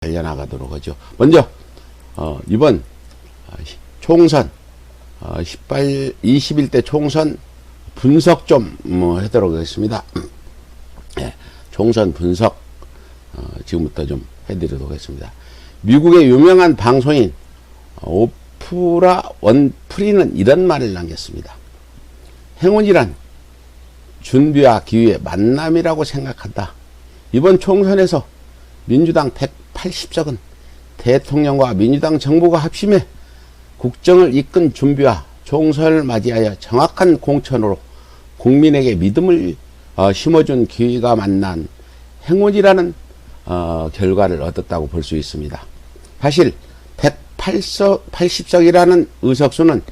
달려나가도록 하죠. 먼저 이번 총선 21대 총선 분석 좀 하도록 하겠습니다. 네, 총선 분석 지금부터 좀 해드리도록 하겠습니다. 미국의 유명한 방송인 오프라 원프리는 이런 말을 남겼습니다. 행운이란 준비와 기회의 만남이라고 생각한다. 이번 총선에서 민주당 180석은 대통령과 민주당 정부가 합심해 국정을 이끈 준비와 총선을 맞이하여 정확한 공천으로 국민에게 믿음을 심어준 기회가 만난 행운이라는 결과를 얻었다고 볼 수 있습니다. 사실 180석이라는 의석수는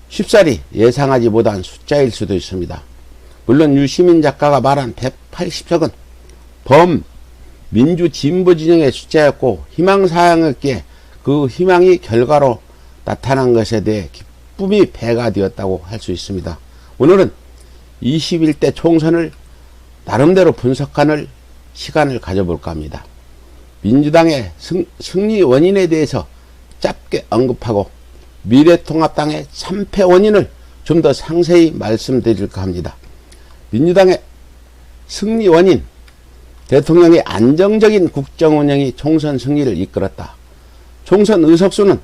쉽사리 예상하지 못한 숫자일 수도 있습니다. 물론 유시민 작가가 말한 180석은 민주 진보 진영의 숫자였고 희망사항이었기에 그 희망이 결과로 나타난 것에 대해 기쁨이 배가 되었다고 할 수 있습니다. 오늘은 21대 총선을 나름대로 분석하는 시간을 가져볼까 합니다. 민주당의 승리 원인에 대해서 짧게 언급하고 미래통합당의 참패 원인을 좀 더 상세히 말씀드릴까 합니다. 민주당의 승리 원인, 대통령의 안정적인 국정 운영이 총선 승리를 이끌었다. 총선 의석수는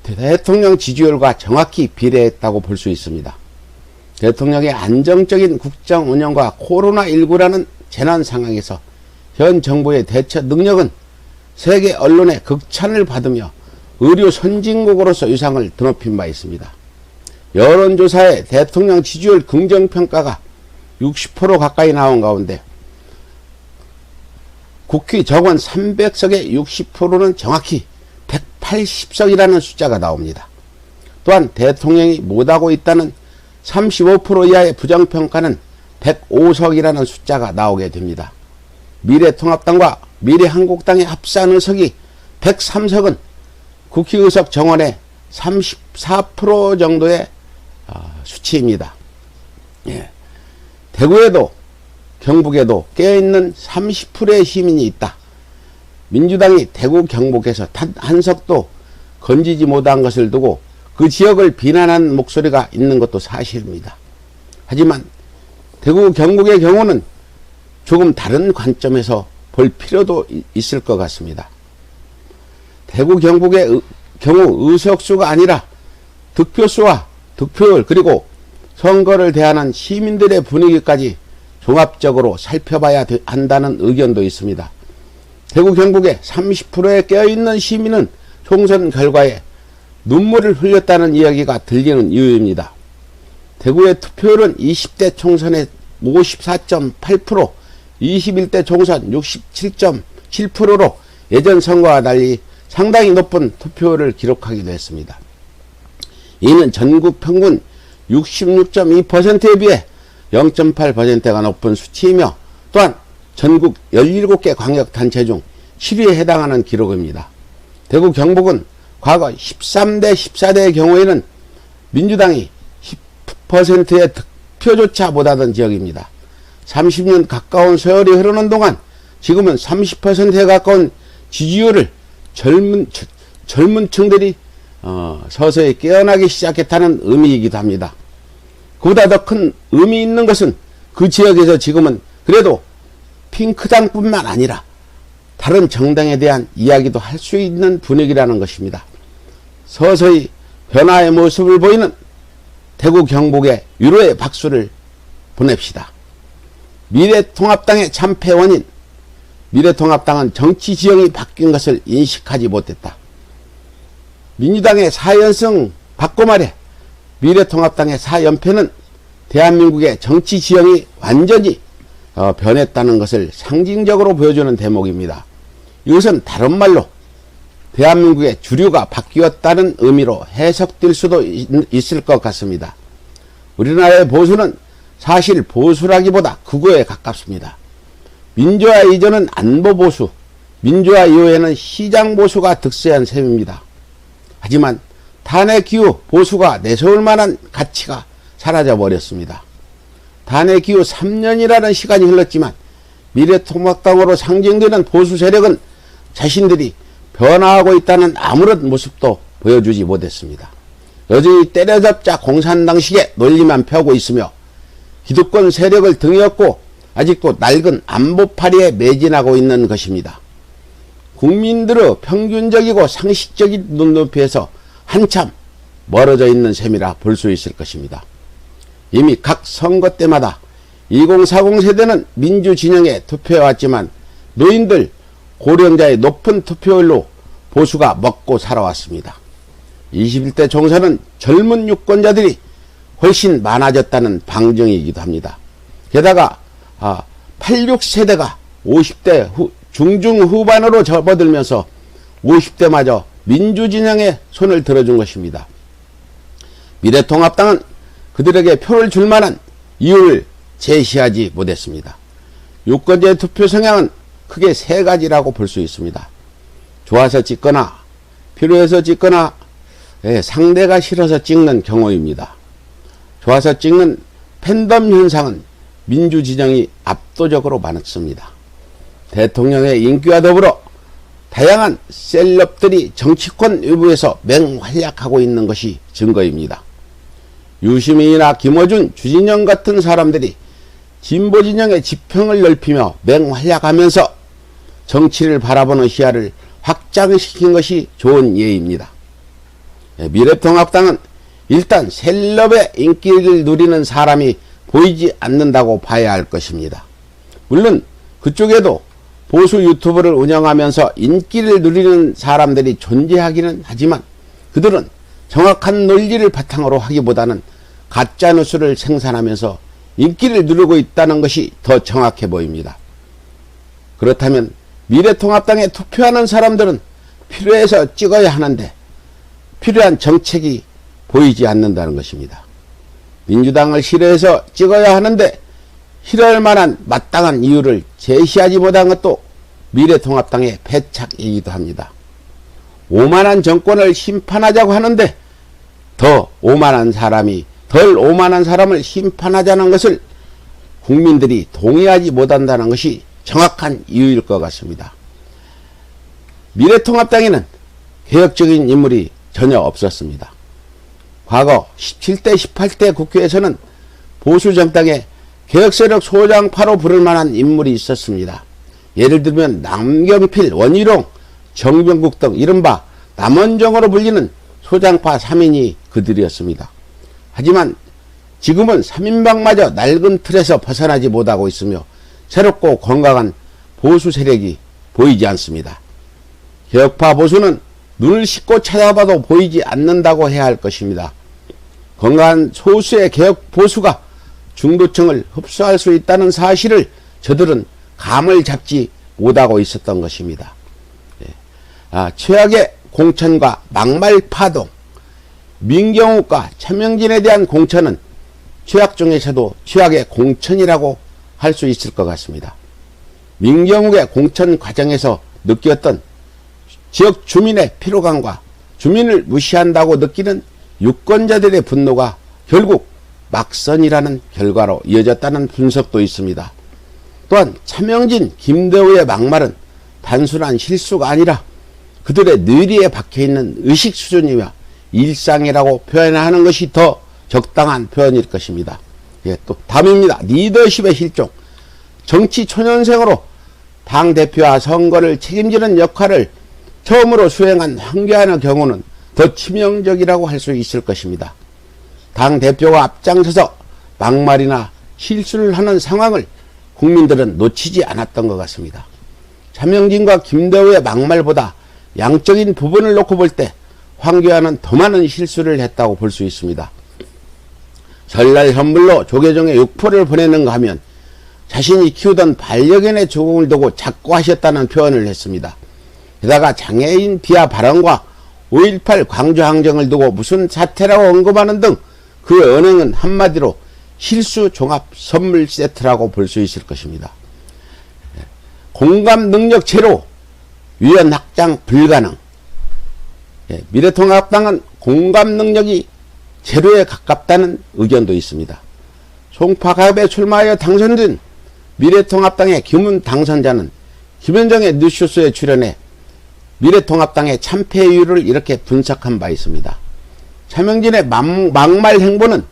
대통령 지지율과 정확히 비례했다고 볼 수 있습니다. 대통령의 안정적인 국정 운영과 코로나19라는 재난 상황에서 현 정부의 대처 능력은 세계 언론의 극찬을 받으며 의료 선진국으로서 위상을 드높인 바 있습니다. 여론조사에 대통령 지지율 긍정평가가 60% 가까이 나온 가운데 국회 정원 300석의 60%는 정확히 180석이라는 숫자가 나옵니다. 또한 대통령이 못하고 있다는 35% 이하의 부정평가는 105석이라는 숫자가 나오게 됩니다. 미래통합당과 미래한국당의 합산 의석이 103석은 국회의석 정원의 34% 정도의 수치입니다. 예. 대구에도 경북에도 깨어있는 30%의 시민이 있다. 민주당이 대구 경북에서 단 한 석도 건지지 못한 것을 두고 그 지역을 비난하는 목소리가 있는 것도 사실입니다. 하지만 대구 경북의 경우는 조금 다른 관점에서 볼 필요도 있을 것 같습니다. 대구 경북의 경우 의석수가 아니라 득표수와 득표율 그리고 선거를 대하는 시민들의 분위기까지 종합적으로 살펴봐야 한다는 의견도 있습니다. 대구 경북의 30%에 깨어있는 시민은 총선 결과에 눈물을 흘렸다는 이야기가 들리는 이유입니다. 대구의 투표율은 20대 총선의 54.8%, 21대 총선 67.7%로 예전 선거와 달리 상당히 높은 투표율을 기록하기도 했습니다. 이는 전국 평균 66.2%에 비해 0.8%가 높은 수치이며 또한 전국 17개 광역단체 중 7위에 해당하는 기록입니다. 대구 경북은 과거 13대 14대의 경우에는 민주당이 10%의 득표조차 못하던 지역입니다. 30년 가까운 세월이 흐르는 동안 지금은 30%에 가까운 지지율을 젊은 층들이 서서히 깨어나기 시작했다는 의미이기도 합니다. 그보다 더 큰 의미 있는 것은 그 지역에서 지금은 그래도 핑크당뿐만 아니라 다른 정당에 대한 이야기도 할 수 있는 분위기라는 것입니다. 서서히 변화의 모습을 보이는 대구 경북의 위로의 박수를 보냅시다. 미래통합당의 참패 원인, 미래통합당은 정치 지형이 바뀐 것을 인식하지 못했다. 민주당의 4연승 바꿔 말해 미래통합당의 4연패는 대한민국의 정치 지형이 완전히 변했다는 것을 상징적으로 보여주는 대목입니다. 이것은 다른 말로 대한민국의 주류가 바뀌었다는 의미로 해석될 수도 있을 것 같습니다. 우리나라의 보수는 사실 보수라기보다 극우에 가깝습니다. 민주화 이전은 안보 보수, 민주화 이후에는 시장 보수가 득세한 셈입니다. 하지만 탄핵 이후 보수가 내세울 만한 가치가 사라져 버렸습니다. 탄핵 이후 3년이라는 시간이 흘렀지만 미래통합당으로 상징되는 보수 세력은 자신들이 변화하고 있다는 아무런 모습도 보여주지 못했습니다. 여전히 때려잡자 공산당식의 논리만 펴고 있으며 기득권 세력을 등에 업고 아직도 낡은 안보파리에 매진하고 있는 것입니다. 국민들의 평균적이고 상식적인 눈높이에서 한참 멀어져 있는 셈이라 볼 수 있을 것입니다. 이미 각 선거 때마다 2040 세대는 민주진영에 투표해왔지만 노인들, 고령자의 높은 투표율로 보수가 먹고 살아왔습니다. 21대 총선은 젊은 유권자들이 훨씬 많아졌다는 방증이기도 합니다. 게다가 86세대가 50대 중중 후반으로 접어들면서 50대마저 민주진영에 손을 들어준 것입니다. 미래통합당은 그들에게 표를 줄 만한 이유를 제시하지 못했습니다. 유권자의 투표 성향은 크게 세 가지라고 볼 수 있습니다. 좋아서 찍거나 필요해서 찍거나 상대가 싫어서 찍는 경우입니다. 좋아서 찍는 팬덤 현상은 민주진영이 압도적으로 많습니다. 대통령의 인기와 더불어 다양한 셀럽들이 정치권 외부에서 맹활약하고 있는 것이 증거입니다. 유시민이나 김어준, 주진영 같은 사람들이 진보진영의 지평을 넓히며 맹활약하면서 정치를 바라보는 시야를 확장시킨 것이 좋은 예입니다. 미래통합당은 일단 셀럽의 인기를 누리는 사람이 보이지 않는다고 봐야 할 것입니다. 물론 그쪽에도 보수 유튜브를 운영하면서 인기를 누리는 사람들이 존재하기는 하지만 그들은 정확한 논리를 바탕으로 하기보다는 가짜뉴스를 생산하면서 인기를 누리고 있다는 것이 더 정확해 보입니다. 그렇다면 미래통합당에 투표하는 사람들은 필요해서 찍어야 하는데 필요한 정책이 보이지 않는다는 것입니다. 민주당을 싫어해서 찍어야 하는데 싫어할 만한 마땅한 이유를 제시하지 못한 것도 미래통합당의 패착이기도 합니다. 오만한 정권을 심판하자고 하는데 덜 오만한 사람을 심판하자는 것을 국민들이 동의하지 못한다는 것이 정확한 이유일 것 같습니다. 미래통합당에는 개혁적인 인물이 전혀 없었습니다. 과거 17대 18대 국회에서는 보수정당에 개혁세력 소장파로 부를 만한 인물이 있었습니다. 예를 들면 남경필, 원희룡, 정병국 등 이른바 남원정으로 불리는 소장파 3인이 그들이었습니다. 하지만 지금은 3인방마저 낡은 틀에서 벗어나지 못하고 있으며 새롭고 건강한 보수 세력이 보이지 않습니다. 개혁파 보수는 눈을 씻고 찾아봐도 보이지 않는다고 해야 할 것입니다. 건강한 소수의 개혁 보수가 중도층을 흡수할 수 있다는 사실을 저들은 감을 잡지 못하고 있었던 것입니다. 최악의 공천과 막말 파동, 민경욱과 차명진에 대한 공천은 최악 중에서도 최악의 공천이라고 할 수 있을 것 같습니다. 민경욱의 공천 과정에서 느꼈던 지역 주민의 피로감과 주민을 무시한다고 느끼는 유권자들의 분노가 결국 막선이라는 결과로 이어졌다는 분석도 있습니다. 또한 차명진, 김대우의 막말은 단순한 실수가 아니라 그들의 뇌리에 박혀있는 의식 수준이며 일상이라고 표현하는 것이 더 적당한 표현일 것입니다. 또 다음입니다. 리더십의 실종. 정치 초년생으로 당대표와 선거를 책임지는 역할을 처음으로 수행한 황교안의 경우는 더 치명적이라고 할 수 있을 것입니다. 당대표가 앞장서서 막말이나 실수를 하는 상황을 국민들은 놓치지 않았던 것 같습니다. 차명진과 김대우의 막말보다 양적인 부분을 놓고 볼 때 황교안은 더 많은 실수를 했다고 볼 수 있습니다. 설날 선물로 조계종에 육포를 보내는가 하면 자신이 키우던 반려견의 조공을 두고 작고하셨다는 표현을 했습니다. 게다가 장애인 비하 발언과 5.18 광주항쟁을 두고 무슨 사태라고 언급하는 등 그 언행은 한마디로 실수 종합 선물 세트라고 볼 수 있을 것입니다. 공감 능력 제로, 위원 확장 불가능. 미래통합당은 공감 능력이 제로에 가깝다는 의견도 있습니다. 송파갑에 출마하여 당선된 미래통합당의 김훈 당선자는 김현정의 뉴스쇼에 출연해 미래통합당의 참패율을 이렇게 분석한 바 있습니다. 차명진의 막말 행보는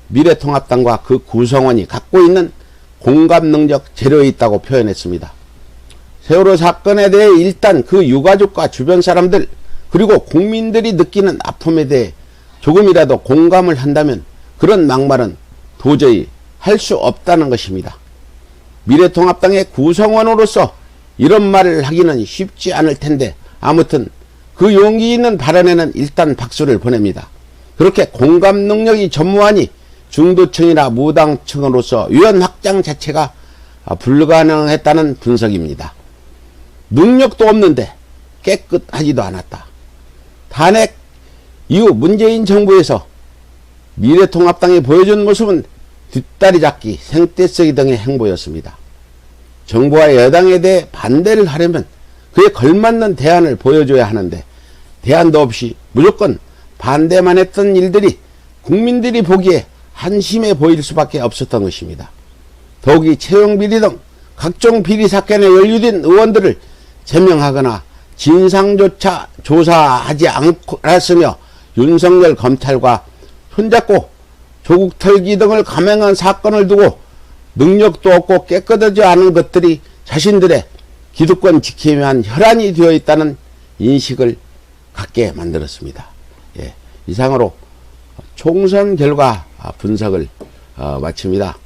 미래통합당과 그 구성원이 갖고 있는 공감 능력 제로에 있다고 표현했습니다. 세월호 사건에 대해 일단 그 유가족과 주변 사람들 그리고 국민들이 느끼는 아픔에 대해 조금이라도 공감을 한다면 그런 막말은 도저히 할 수 없다는 것입니다. 미래통합당의 구성원으로서 이런 말을 하기는 쉽지 않을 텐데 아무튼 그 용기 있는 발언에는 일단 박수를 보냅니다. 그렇게 공감 능력이 전무하니 중도층이나 무당층으로서 위원 확장 자체가 불가능했다는 분석입니다. 능력도 없는데 깨끗하지도 않았다. 탄핵 이후 문재인 정부에서 미래통합당이 보여준 모습은 뒷다리 잡기, 생떼 쓰기 등의 행보였습니다. 정부와 여당에 대해 반대를 하려면 그에 걸맞는 대안을 보여줘야 하는데 대안도 없이 무조건 반대만 했던 일들이 국민들이 보기에 한심해 보일 수밖에 없었던 것입니다. 더욱이 채용비리 등 각종 비리 사건에 연루된 의원들을 제명하거나 진상조차 조사하지 않았으며 윤석열 검찰과 손잡고 조국 털기 등을 감행한 사건을 두고 능력도 없고 깨끗하지 않은 것들이 자신들의 기득권 지킴에 한 혈안이 되어 있다는 인식을 갖게 만들었습니다. 예, 이상으로 총선 결과 분석을 마칩니다.